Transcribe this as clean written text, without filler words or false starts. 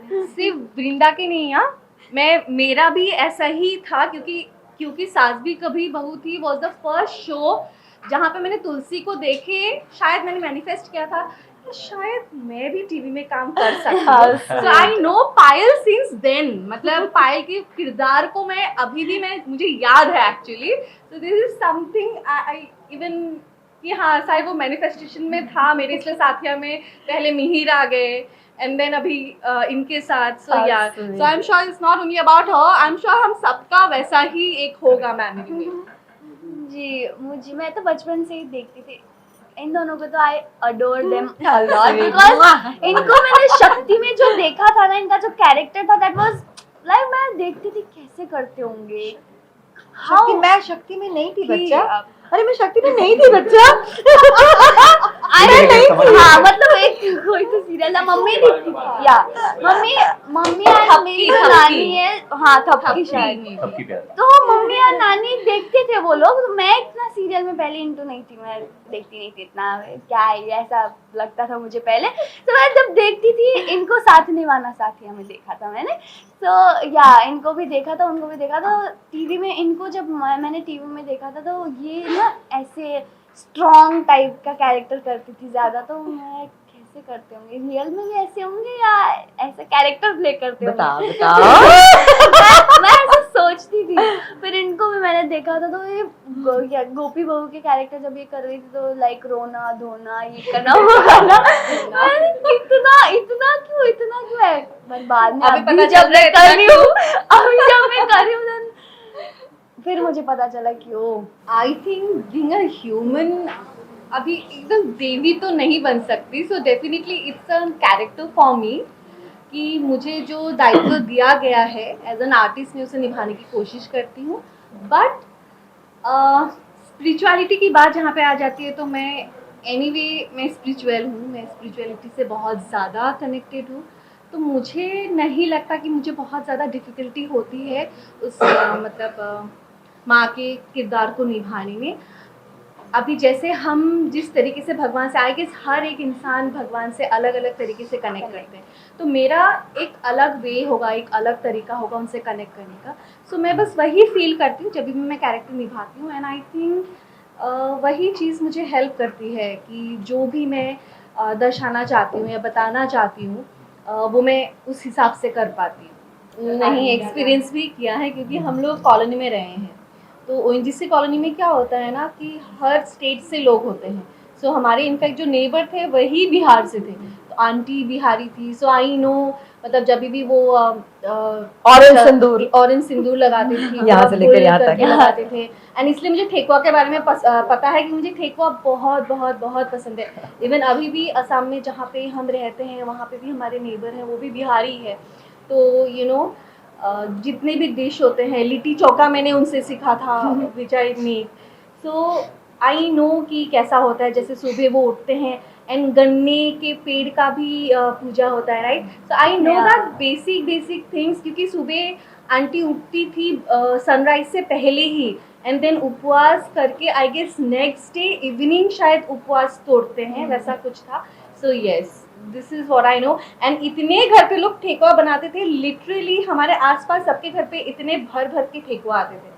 गाने। सिर्फ वृंदा के नहीं, हाँ मेरा भी ऐसा ही था, क्योंकि सास भी कभी बहू थी वॉज द फर्स्ट शो जहाँ पे मैंने तुलसी को देखे, शायद मैंने मैनिफेस्ट किया था कि शायद मैं भी टीवी में काम कर सकती हूँ। So I know Payal since then, मतलब पायल के किरदार को मैं अभी भी मुझे याद है actually. So this is something I even कि हाँ शायद वो मैनिफेस्टेशन में था मेरे, इसलिए साथिया में पहले मिहिर आ गए एंड देन अभी इनके साथ। So yeah so I am sure it's not only about her, I am sure हम सबका वैसा ही एक होगा मैम जी मैं तो बचपन से ही देखती थी इन दोनों को, तो I adore them a lot because इनको मैंने शक्ति में जो देखा था ना, इनका जो कैरेक्टर था दैट वाज लाइक, मैं देखती थी कैसे करते होंगे। शक्ति में नहीं थी बच्चा। अरे मैं शक्ति में नहीं थी बच्चा। अरे नहीं थी, हाँ मतलब एक कोई तो सीरियल था, मम्मी देखती थी या मम्मी और मेरी जो नानी है, हाँ थपकी शायद, तो मम्मी और नानी देखते थे वो लोग। तो मैं इतना सीरियल में पहले इंटू नहीं थी, मैं देखती नहीं थी इतना, क्या है ऐसा लगता था मुझे पहले। तो मैं जब देखती थी इनको साथ निभाना साथिया में देखा था मैंने, तो या इनको भी देखा था उनको भी देखा था टीवी में। इनको जब मैंने टीवी में देखा था तो ये ना ऐसे स्ट्रॉन्ग टाइप का कैरेक्टर करती थी ज्यादा, तो मैं कैसे करते होंगे रियल में भी ऐसे होंगे या ऐसे कैरेक्टर प्ले करते होंगे, बताओ। मैं ऐसे सोचती थी। फिर इनको भी मैंने देखा था, तो ये गोपी बहू के कैरेक्टर जब ये कर रही थी तो लाइक रोना धोना ये करना वो करना, इतना क्यों है। पर बाद में अभी जब मैं कर रही हूँ फिर मुझे पता चला कि oh I think being a human अभी एकदम देवी तो नहीं बन सकती। So definitely it's a character for me कि मुझे जो दायित्व दिया गया है एज एन आर्टिस्ट मैं उसे निभाने की कोशिश करती हूँ। बट स्पिरिचुअलिटी की बात जहाँ पे आ जाती है तो मैं मैं स्पिरिचुअल हूँ, मैं स्पिरिचुअलिटी से बहुत ज़्यादा कनेक्टेड हूँ। तो मुझे नहीं लगता कि मुझे बहुत ज़्यादा डिफ़िकल्टी होती है उस माँ के किरदार को निभाने में। अभी जैसे हम जिस तरीके से भगवान से, आई गेस हर एक इंसान भगवान से अलग अलग तरीके से कनेक्ट करते हैं, तो मेरा एक अलग वे होगा, एक अलग तरीका होगा उनसे कनेक्ट करने का। सो मैं बस वही फील करती हूँ जब भी मैं कैरेक्टर निभाती हूँ। एंड आई थिंक वही चीज़ मुझे हेल्प करती है कि जो भी मैं दर्शाना चाहती हूँ या बताना चाहती हूँ वो मैं उस हिसाब से कर पाती हूँ। नहीं एक्सपीरियंस भी किया है क्योंकि हम लोग कॉलोनी में रहे हैं, तो ओएनजीसी कॉलोनी में क्या होता है ना कि हर स्टेट से लोग होते हैं। सो हमारे इनफैक्ट जो नेबर थे वही बिहार से थे, तो आंटी बिहारी थी। सो आई नो मतलब जब भी वो ऑरेंज सिंदूर लगाते थे यहाँ से लेकर यहाँ तक लगाते थे। एंड इसलिए मुझे ठेकुआ के बारे में पता है कि मुझे ठेकुआ बहुत बहुत बहुत पसंद है। इवन अभी भी असम में जहाँ पे हम रहते हैं वहाँ पे भी हमारे नेबर हैं, वो भी बिहारी है। तो यू नो जितने भी डिश होते हैं, लिट्टी चौका मैंने उनसे सीखा था विच I make. So I no कि कैसा होता है। जैसे सुबह वो उठते हैं एंड गन्ने के पेड़ का भी पूजा होता है, right. So I know that basic things, क्योंकि सुबह आंटी उठती थी सनराइज से पहले ही, एंड देन उपवास करके I guess next day evening शायद उपवास तोड़ते हैं, वैसा कुछ था। So yes this is what I know. And इतने घर पे लोग ठेकुआ बनाते थे, लिटरली हमारे आसपास सबके घर पे इतने भर भर के ठेकुआ आते थे।